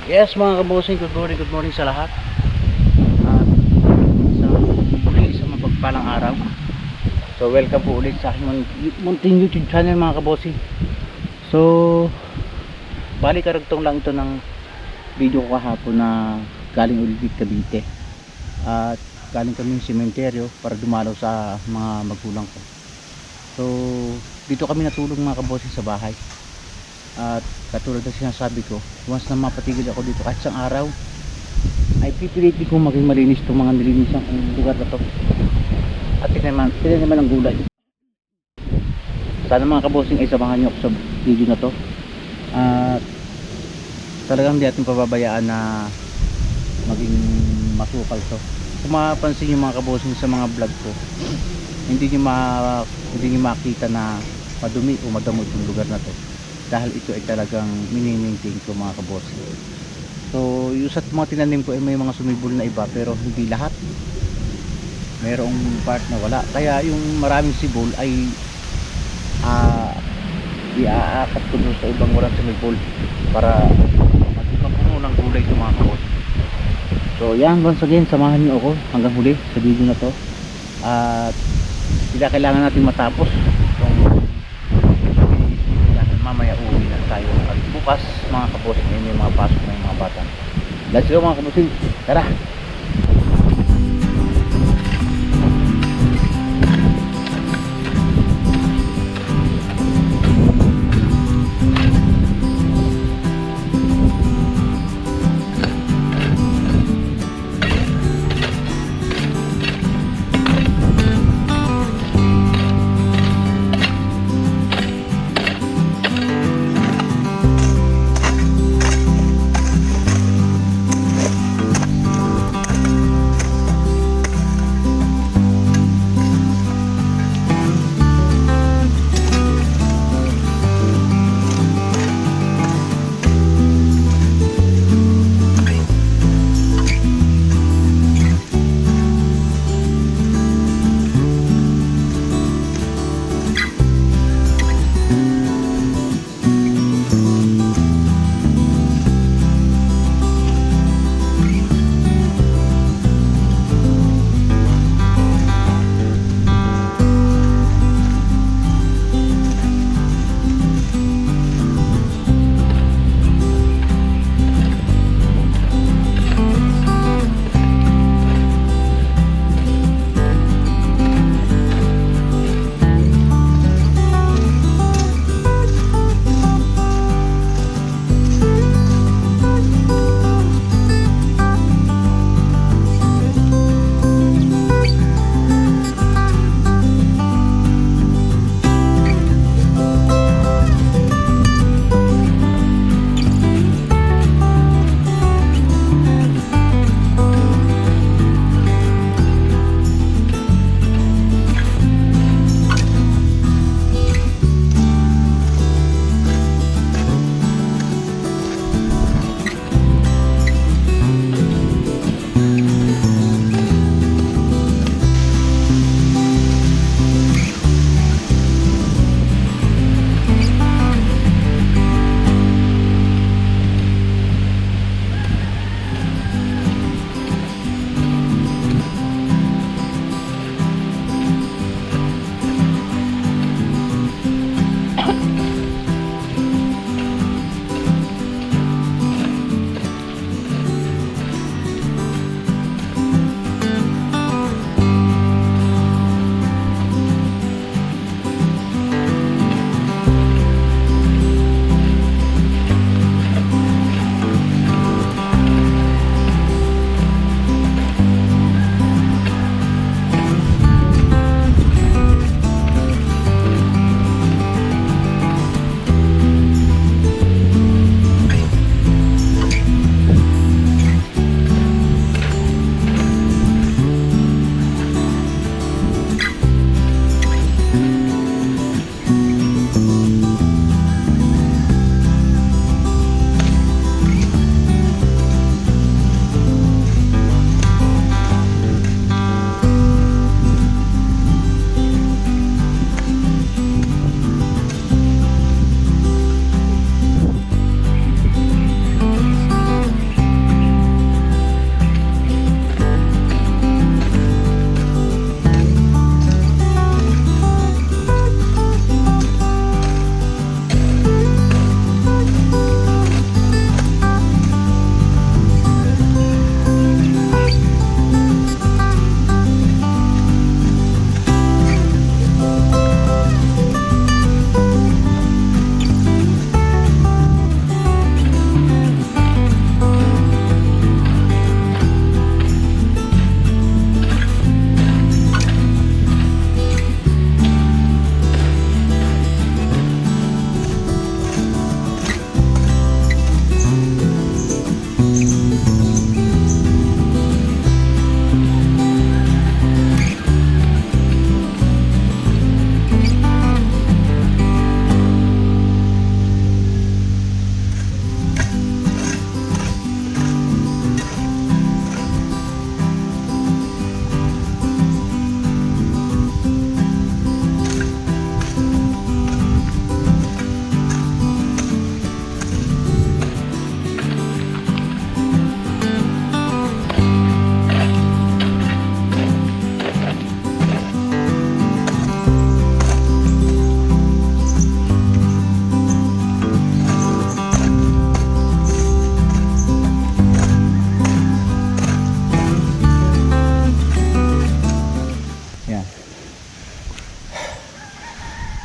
Yes mga kabosing, good morning sa lahat. At sa muli sa mapagpalang araw. So welcome po ulit sa aking munting YouTube channel mga kabosing. So bali karugtong lang ito ng video ko kahapon na galing ulit Cavite. At galing kami ng sementeryo para dumalaw sa mga magulang ko. So dito kami natulog mga kabosing sa bahay. At katulad ng sinasabi ko, once na mapatigil ako dito kahit isang araw, ay pipilitin kong maging malinis itong mga nilinisang lugar na to. At tingnan naman ang gulay. Sana mga kabosing ay samahan nyo ako sa video na to. At talagang hindi natin pababayaan na maging masukal to. Kung mapansin nyo mga kabosing sa mga vlog ko, hindi nyo makita na madumi o madamot yung lugar na to, dahil ito ay talagang mini-maintain ko mga kabosing. So yung sa mga tinanim ko ay may mga sumibol na iba, pero hindi lahat. Merong part na wala, kaya yung maraming sibol ay iaakat ko dun sa ibang walang sumibol para maging mapuno ng gulay ito mga kabosing. So yan, once again samahan nyo ako hanggang huli sa video na to. At hindi kailangan natin matapos itong mamaya uwi na tayo. At bukas mga kabosing ay may mga pasok na yung mga bata. Let's go mga kabosing, tara!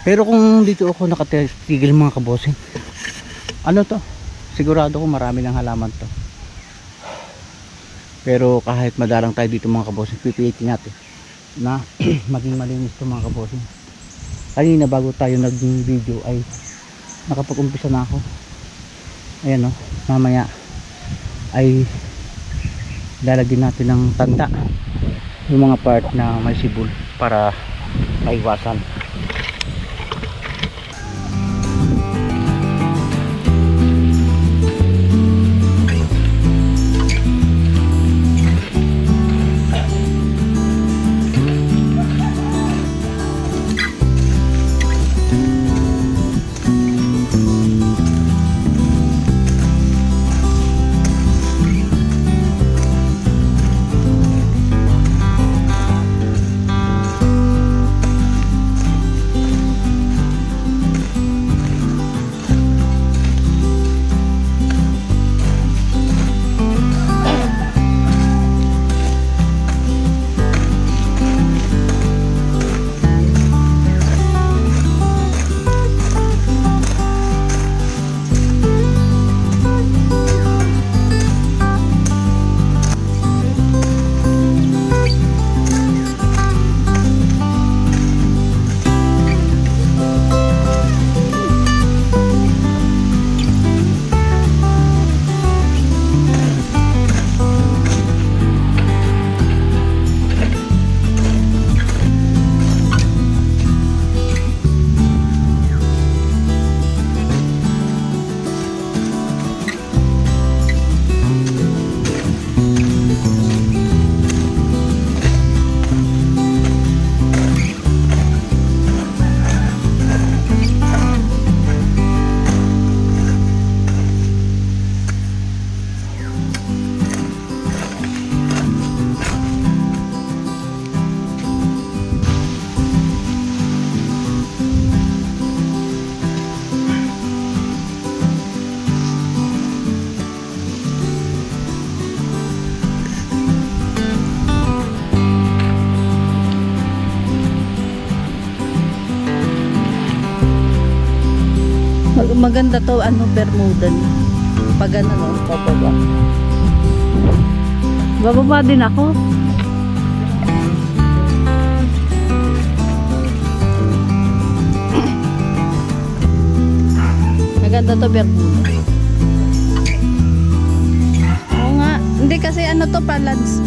Pero kung dito ako nakatigil mga kabosing, ano to, sigurado ko marami ng halaman to. Pero kahit madalang tayo dito mga kabosing, pipilitin natin na maging malinis to mga kabosing. Kanina bago tayo naging video ay nakapag-umpisa na ako. Ayan o, mamaya ay lalagyan natin ng tanda yung mga part na may sibol para maiwasan. Maganda to, ano, Bermuda na. Pag ano, no, bababa. Bababa din ako. Maganda to, Bermuda. Oo nga. Hindi kasi ano to, palans,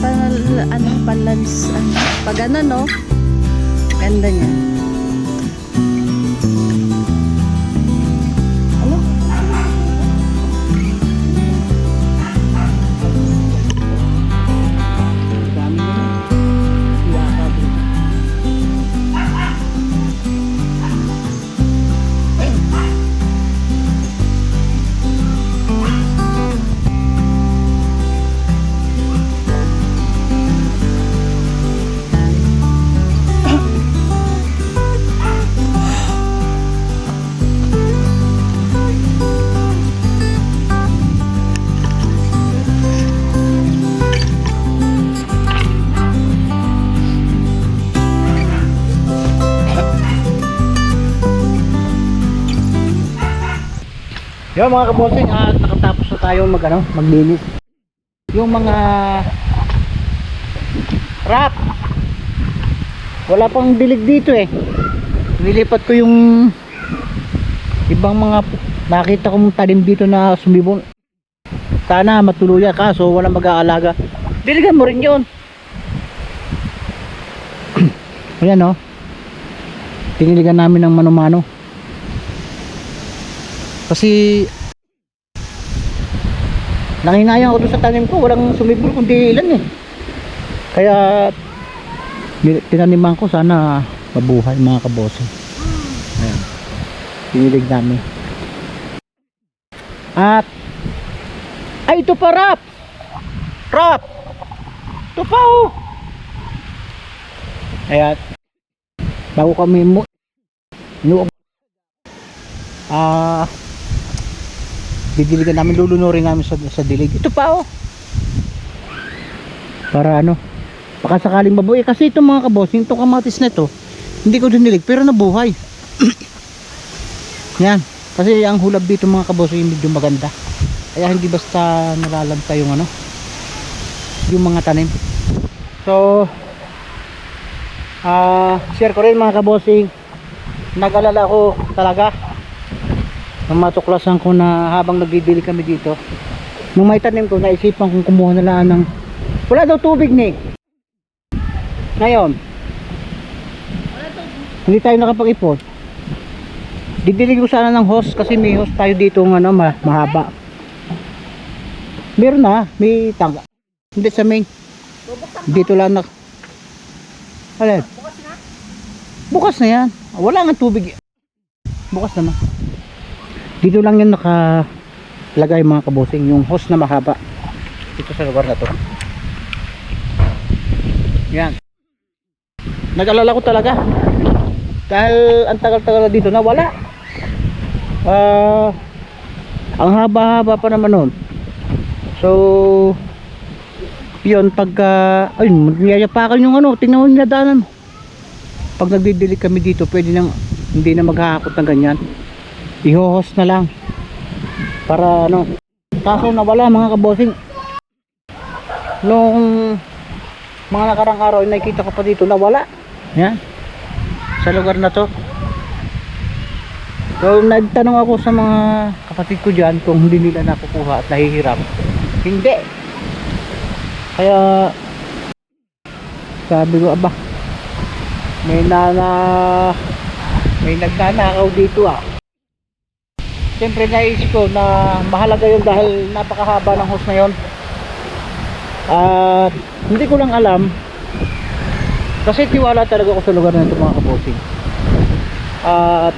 palans, ano, pag ano, no. Ganda niya. Yung mga kabosing, at nakatapos na tayong maglinis. Yung mga wrap, wala pang dilig dito eh. Nilipat ko yung ibang mga nakita kong tanim dito na sumibol. Sana matuluyan, kaso walang mag-aalaga. Diligan mo rin yun. Ayan o, tiniligan namin ng mano-mano. Kasi nanginayang ako doon sa tanim ko, walang sumibol kundi ilan eh. Kaya tinaniman ko, sana mabuhay mga kabosing. Ayan, pinilig namin. At ay, ito pa, Rap ito pa oh. Ayan, bago kami didiligan namin, lulunurin namin sa dilig. Ito pa oh, para ano, baka sakaling mabuhay. Kasi itong mga kabosing, itong kamatis na ito hindi ko dinilig pero nabuhay. Yan. Kasi ang hulab dito mga kabossing medyo maganda. Kaya hindi basta nalalanta yung ano, yung mga tanim. So, share ko rin mga kabossing. Nag-alala ko talaga nang matuklasan ko na habang nagbibili kami dito, nung may tanim ko, naisipan kong kumuha na lang ng, wala daw tubig ni ngayon. Hindi tayo nakapag-ipon. Didilig ko sana ng hose kasi may hose tayo dito ng ano, mahaba. Meron na, may tangga. Hindi sa main. Dito lang na. Alin? Bukas na yan. Wala nga tubig. Bukas na. Dito lang yan nakalagay mga kabosing, yung hose na mahaba. Dito sa lugar na to. Yan. Nag-alala ko talaga. Dahil ang tagal-tagal na dito na wala. Ang haba-haba pa naman nun. So, yun, pagka, ayun, niyayapakan yung ano, tingnan mo niladanan mo. Pag nagdidilig kami dito, pwede nang, hindi na maghahakot ng ganyan. I-host na lang. Para ano, kaso nawala mga kabosing. Nung mga nakarang araw, nakikita ko pa dito, nawala. Yan. Sa lugar na to. So, nagtanong ako sa mga kapatid ko dyan kung hindi nila nakukuha at nahihiram. Hindi. Kaya sabi ko, aba, may nagnanakaw dito ah. Siyempre naisip ko na mahalaga yun dahil napakahaba ng hose na yun. At hindi ko lang alam kasi tiwala talaga ako sa lugar na ito mga kabosing.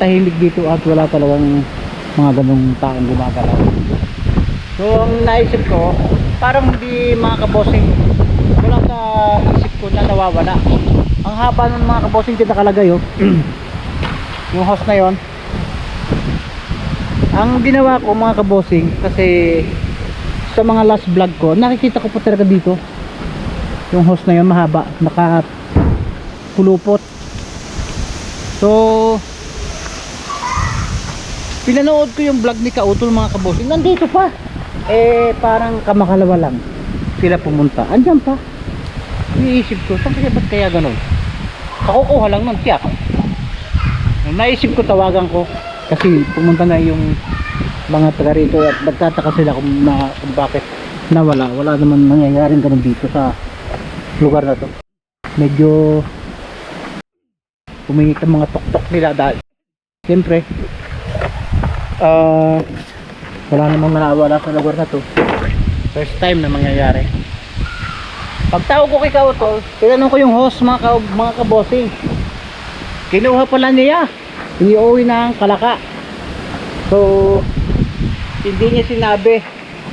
Tahimik dito at wala talagang mga ganong taong gumagalaw. So ang naisip ko, parang hindi mga kabosing, wala sa isip ko na nawawala. Ang haba ng mga kabosing dito nakalagay oh. Yung hose na yon. Ang ginawa ko mga kabosing, kasi sa mga last vlog ko, nakikita ko pa talaga dito yung hose na yon mahaba, nakapulupot. So pinanood ko yung vlog ni Kautol mga kabosing, nandito pa. Parang kamakalawa lang sila pumunta, andyan pa. Iniisip ko, saan kaya, ba't kaya ganun? Kakukuha lang nun, tiyak. Naisip ko, tawagan ko kasi pumunta na yung mga taga rito at nagtataka sila kung bakit nawala. Wala naman nangyayaring ganun dito sa lugar na to. Medyo pumingit ang mga tuktok nila dahil siyempre wala namang nawala sa lugar na to. First time na mangyayari. Pagtawag ko kay Kautol, tinanong ko yung host mga kabosing. Kinuha pala niya, iniuwi na ang Kalaka. So hindi niya sinabi.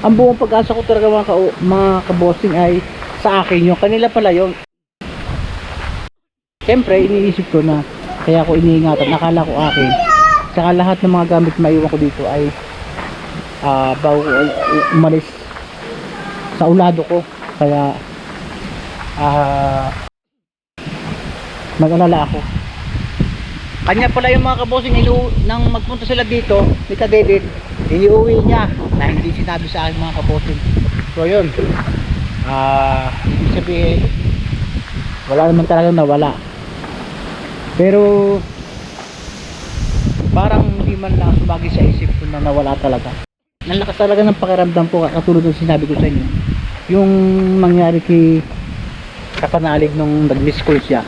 Ang buong pag-asa ko talaga mga kabosing ay sa akin yung kanila pala yun. Siyempre iniisip ko na kaya ko iniingatan, nakala ko akin. Saka lahat ng mga gamit maiwan ko dito ay bago umalis sa ulado ko. Kaya nag-alala ako. Kanya pala yung mga kabosing, nang magpunta sila dito ni Kadedit, iniuwi niya na hindi sinabi sa akin mga kabosing. So yun, ibig sabihin wala naman talagang nawala, pero parang hindi man lang sumagi sa isip ko na nawala talaga. Nalakas talaga ng pakiramdam ko, katulad ng sinabi ko sa inyo, yung mangyari kay Kapanalig nung nag-miss call siya.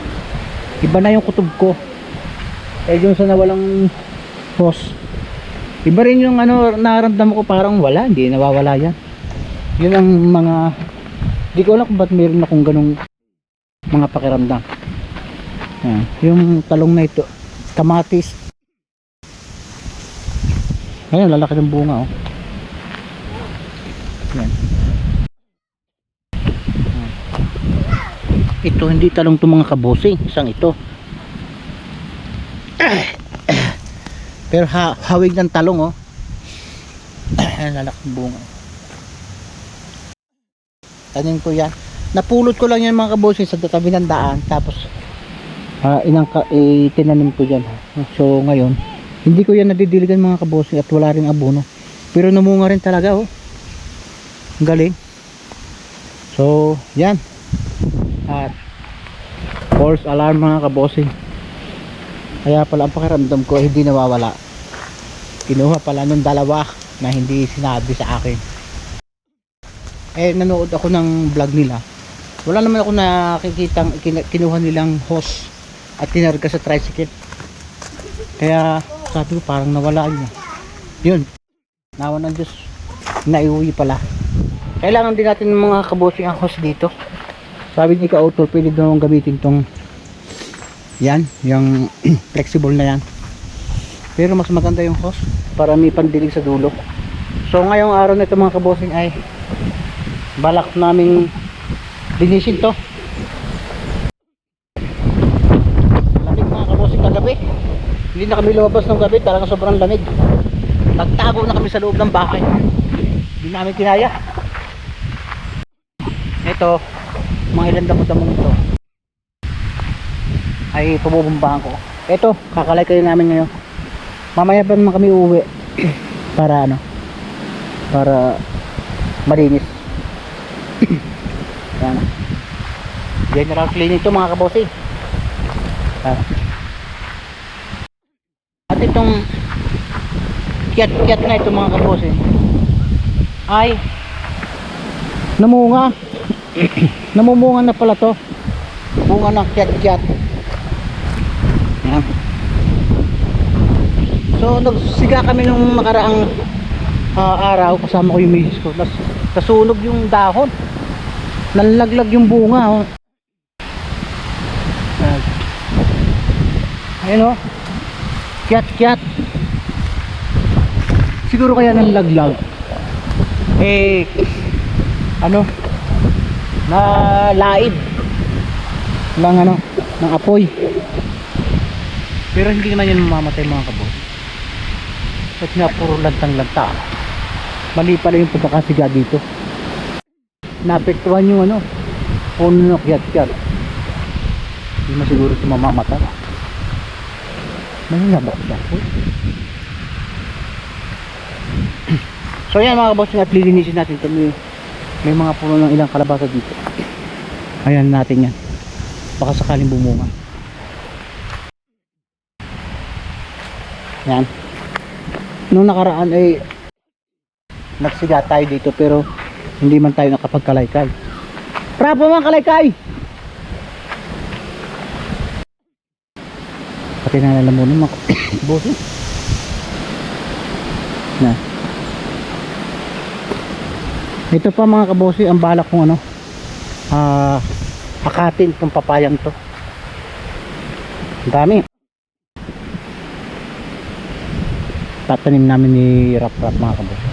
Iba na yung kutob ko. Yung sa nawalang hose, iba rin yung ano, nararamdaman ko, parang wala, hindi nawawala yan. Yun ang mga, di ko alam kung ba't meron akong ganong mga pakiramdam. Yung talong na ito, kamatis. Ayun, lalaki ng bunga oh. Yan. Ito hindi talong to mga kabosing, isang ito. Pero hawig ng talong oh. Ayan, lalaki ng bunga. Tanim ko yan. Napulot ko lang yan mga kabosing sa tabi ng daan. Tapos tinanim ko dyan. So ngayon Hindi ko yan nadidiligan mga kabosing at wala rin abono. Pero namunga rin talaga oh. Ang galing. So, yan. At false alarm mga kabosing. Kaya pala ang pakiramdam ko hindi nawawala. Kinuha pala nung dalawa na hindi sinabi sa akin. Nanood ako ng vlog nila. Wala naman ako nakikitang kinuha nilang hose at tinarga sa tricycle. Kaya sabi ko parang nawala niya. Yun. Nawa ng Diyos. Naiuwi pala. Kailangan din natin ng mga kabosing ang hose dito. Sabi ni Ka-Auto, pwede daw gamitin tong yan, yung flexible na yan. Pero mas maganda yung hose para may pandilig sa dulo. So ngayong araw na ito mga kabosing ay balak naming linisin to. Lamig mga kabosing kagabi. Hindi na kami lumabas ng gabi, talagang sobrang lamig. Nagtago na kami sa loob ng bahay. Hindi namin kinaya. Ito, mga ilang damo-damong ito ay pabubumbahan ko. Ito, kakalay kayo namin ngayon. Mamaya pa naman kami uuwi para ano, para malinis. Yan. General cleaning ito mga kabosing. At itong kiyat-kiyat na ito mga kabosing ay namunga. Namumunga na pala to. Bunga ng kiyat-kiyat. Yan. So nagsiga kami nung nakaraang araw kasama ko yung misis ko. Nasunog yung dahon. Nalaglag yung bunga oh. Ayun oh. Kiyat-kiyat. Siguro kaya nalaglag. Ano? Nalaid ng ano, ng apoy. Pero hindi naman yun mamamatay mga kabos. At nga puro lantang-lanta. Mali pala yung pagkakasiga dito. Naapektuhan yung ano, puno ng kiyat-kiyat. Hindi mo siguro ito mamamatay. May nabak siya po. So yan mga kabos, at lilinisin natin ito. May mga puno ng ilang kalabasa dito. Ayan natin yan. Baka sakaling bumunga. Yan. Nung nakaraan ay nagsiga tayo dito pero hindi man tayo nakapagkalaykay. Bravo mga kalaykay! Pati na lalamunin mga boso. Na. Ito pa mga kabosi ang balak kong ano, akatin itong papayang to. Ang dami. Tatanim namin ni Rap mga kabosi.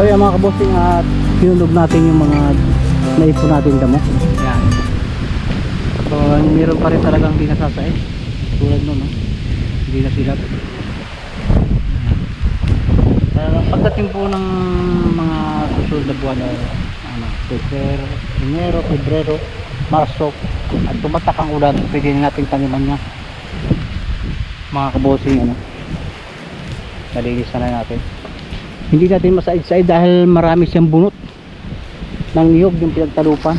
yan mga kabossing, at sinunog natin yung mga naipon natin damo. Yan. So meron pa rin talagang hindi nasasain tulad nun, no? Hindi na sila. Pagdating po ng mga susunod na buwan, Enero, Pebrero, Marso, at tumatak ang ulan, pwede na natin taniman niya mga kabossing. Nalinis na natin, hindi natin masaid-said dahil marami siyang bunot ng niyog yung pinagtalupan.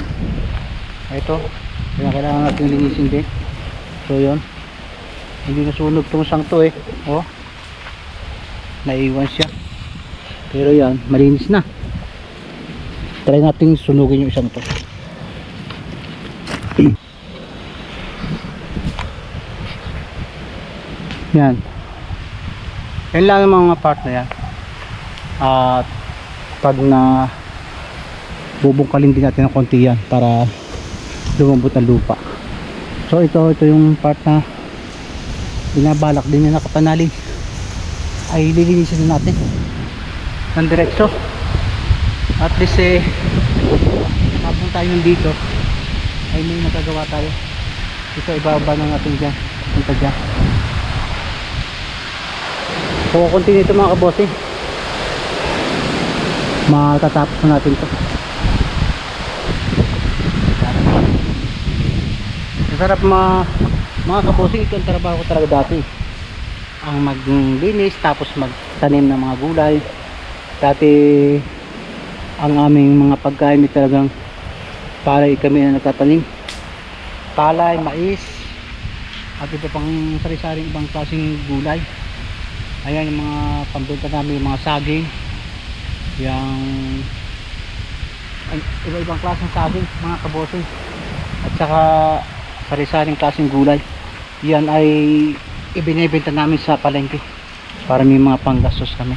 Ito, kailangan natin linisin din. So yun, hindi nasunog itong isang to oh, naiwan siya, pero yan, malinis na. Try natin sunugin yung isang to. Yan. Yan lang ang mga part na yan. At pag na bubungkalin din natin ng konti yan para lumambot ang lupa. So ito yung part na binabalak din na nakapanalig, ay lilinisin na natin ng diretso. At least habang tayo dito ay may nagagawa tayo. Ito ibaba na natin dyan, punta dyan. So konti nito mga kabossing, matatapos na natin to. Sarap mga kabossing. Ito ang trabaho ko talaga dati, ang maglinis tapos magtanim ng mga gulay. Dati ang aming mga pagkain ay talagang palay kami na nagtatanim, palay, mais at iba pang sari-saring ibang klaseng gulay. Ayan yung mga pambenta namin, yung mga saging, yung iba-ibang klaseng saging mga kabossing, at saka sari-saring klaseng gulay. Yan ay ibinebenta namin sa palengke para may mga panggastos kami.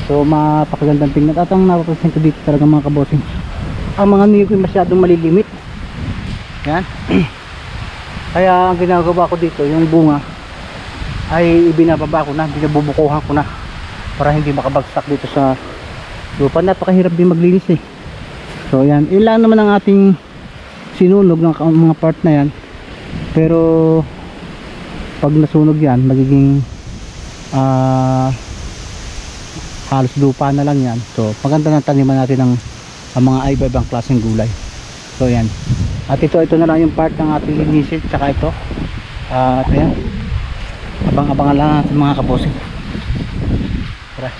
So mapakagandang tingnan. At ang napapansin ko dito talaga mga kabossing, ang mga niyog ay masyadong malilimit. Yan. Kaya ang ginagawa ko dito, yung bunga ay ibinababa ko na, binabubukuhan ko na para hindi makabagsak dito sa lupa. Napakahirap din maglinis So yan, ilan naman ang ating sinunog ng mga part na yan. Pero pag nasunog yan, magiging halos lupa na lang yan. So maganda na taniman natin ang mga iba-ibang klaseng gulay. So yan. At ito na lang yung part ng ating linisin. Tsaka ito. At ayan, abang-abangan lang natin mga kabossing. Tara.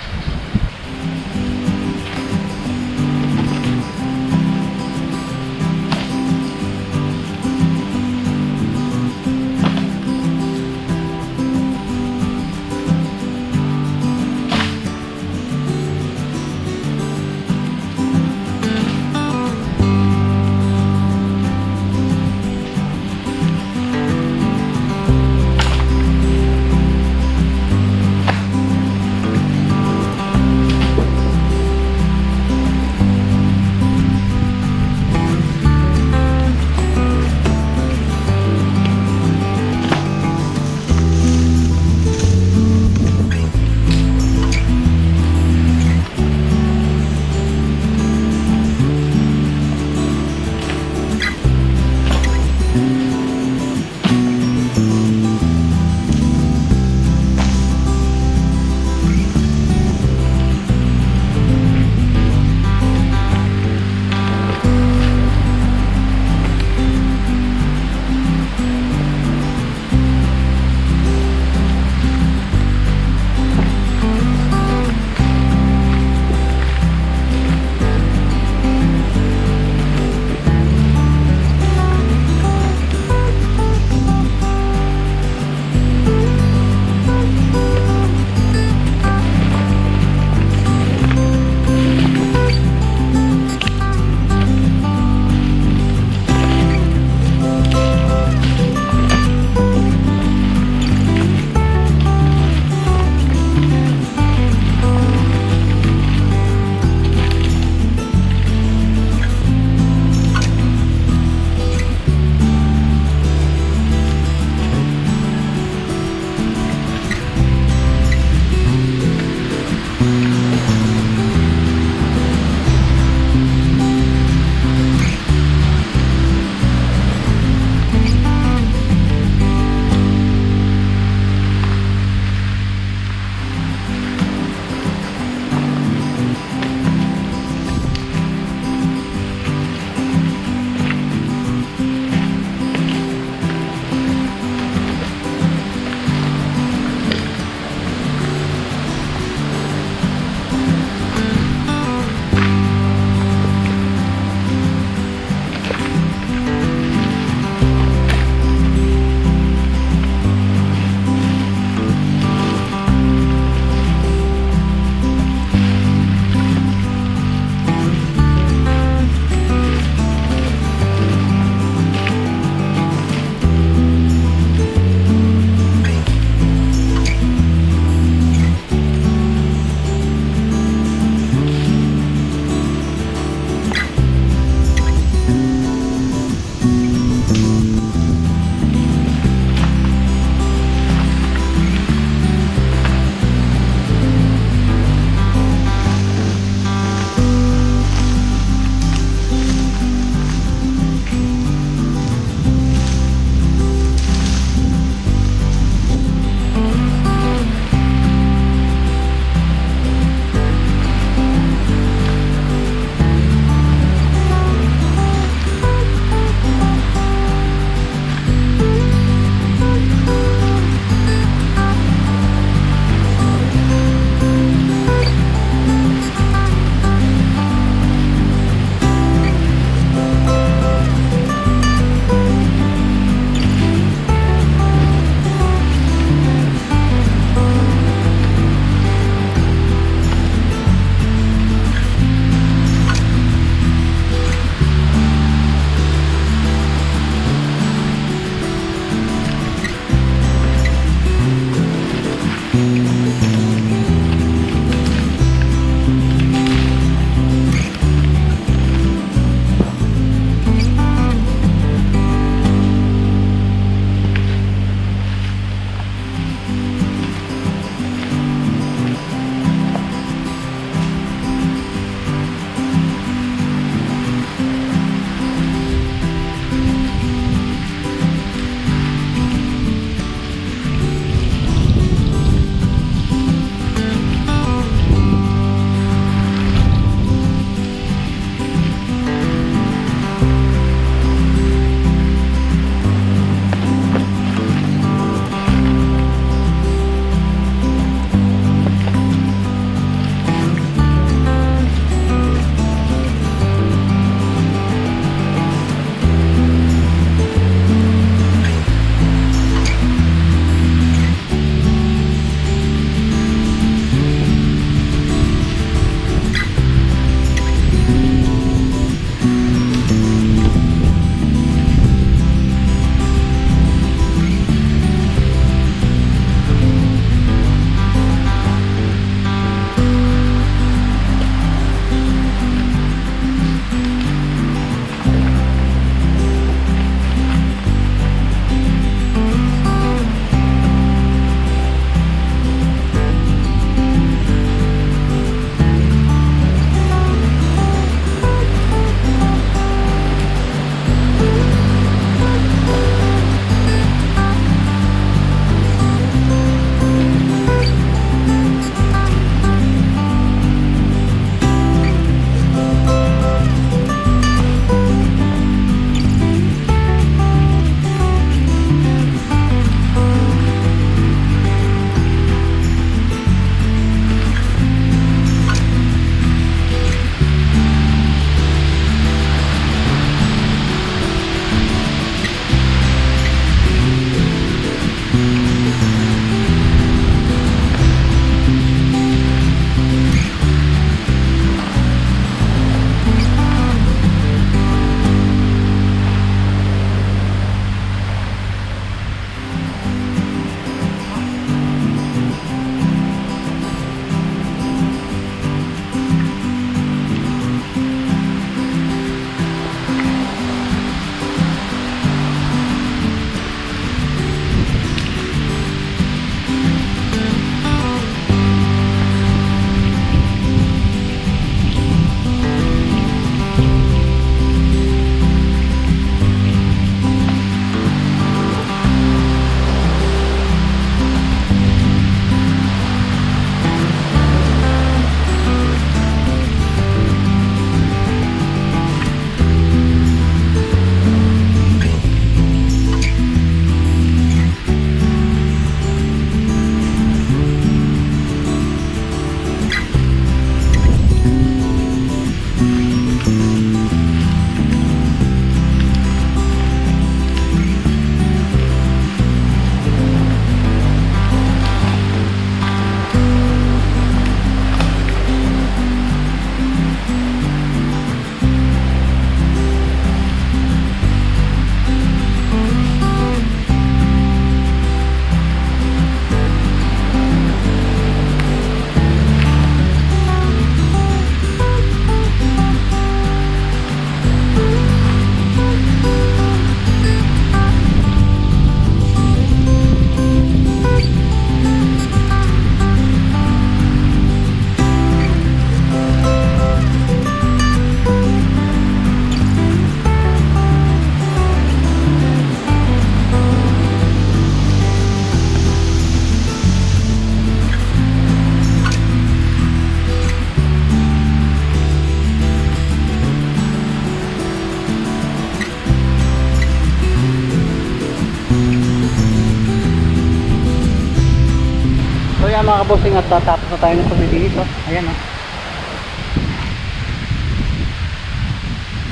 Ayan mga kabossing, at tatapos na tayo ng paglilinis. Oh. Ayan oh.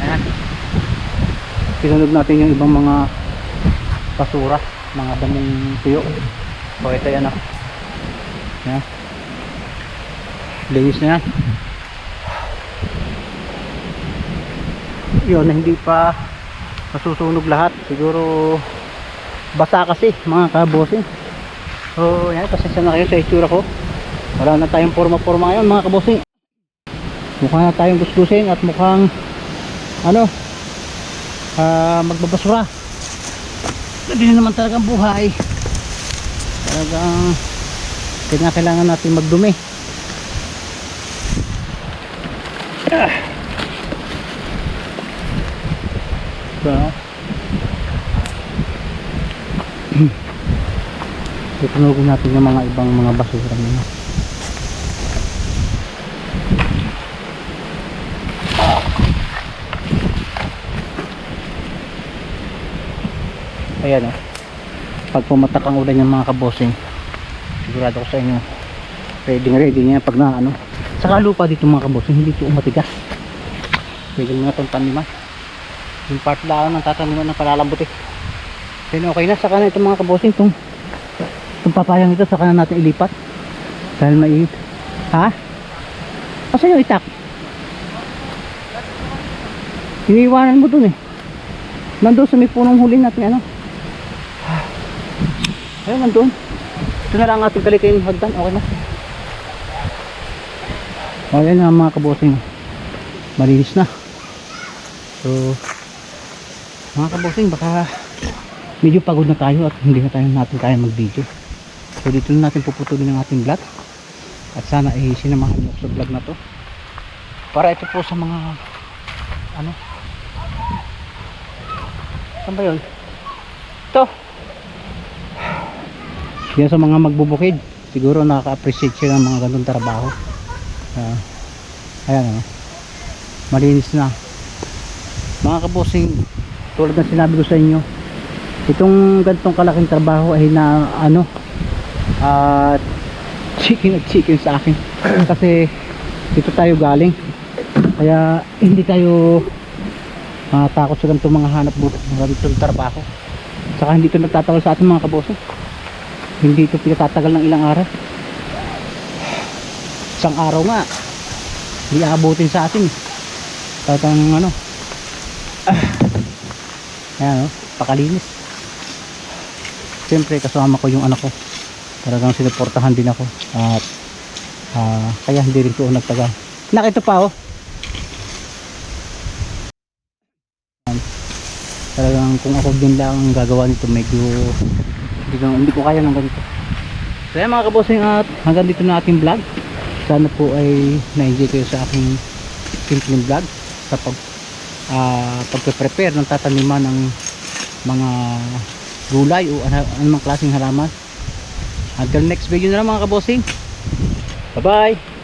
Ayan. Sinunod natin yung ibang mga basura, mga damong tuyo. So ito yan oh. Ayan. Linis na yan. Yun, hindi pa nasusunog lahat. Siguro basa kasi mga kabossing. So yan, pasensya na kayo sa itsura ko. Wala na tayong forma-forma ngayon mga kabossing. Mukha na tayong gusgusin at mukhang ano, magbabasura. Hindi na naman talagang buhay. Talagang kailangan natin magdumi. Tutunogin natin yung mga ibang mga basura nila. Ayan o. Pag pumatak ang ulan yung mga kabossing, sigurado ko sa inyo ready niya pag na ano. Saka lupa dito mga kabossing, hindi ito umatigas. Pwede mo na itong taniman. Yung part lang ng tataniman ng palalambot eh. Then okay na, saka na itong mga kabossing, itong papayang ito saka na natin ilipat dahil mainit. Ha? Kasi yung itak iniiwanan mo dun eh, nandun sa may punong huli natin ano. Ayun, nandun. Ito na lang ating kalitin hagdan. Okay na. O yan na mga kabossing, malinis na. So mga kabossing, baka medyo pagod na tayo at hindi na natin kaya mag video. So dito na natin puputulin ang ating vlog. At sana ay sinamahan mo sa vlog na to. Para ito po sa mga ano, saan ba yun? Ito yan sa mga magbubukid. Siguro nakaka-appreciate sila ng mga ganun trabaho. Ayan o, malinis na mga kabossing. Tulad ng sinabi ko sa inyo, itong ganitong kalaking trabaho ay na ano, chicken at chicken sa akin. Kasi dito tayo galing, kaya hindi tayo takot sa ganitong mga hanap buhay, mga ganitong trabaho. Saka hindi ito nagtatagal sa ating mga kabossing. Hindi ito pinatatagal ng ilang araw. Isang araw nga hindi aabutin sa atin. Tatang ano, ayan o, pakalinis. Siyempre kasama ko yung anak ko, talagang sinuportahan din ako. At kaya hindi rin ko nagtagal. Nakita pa oh, talagang kung ako din lang ang gagawa nito, medyo hindi ko kaya ng ganito. So yan mga kabossing, at hanggang dito na ating vlog. Sana po ay na-enjoy kayo sa aking simpleng vlog sa pagpe-prepare ng tataniman ng mga gulay o anumang klaseng halaman. Until next video na lang mga kabossing. Bye bye.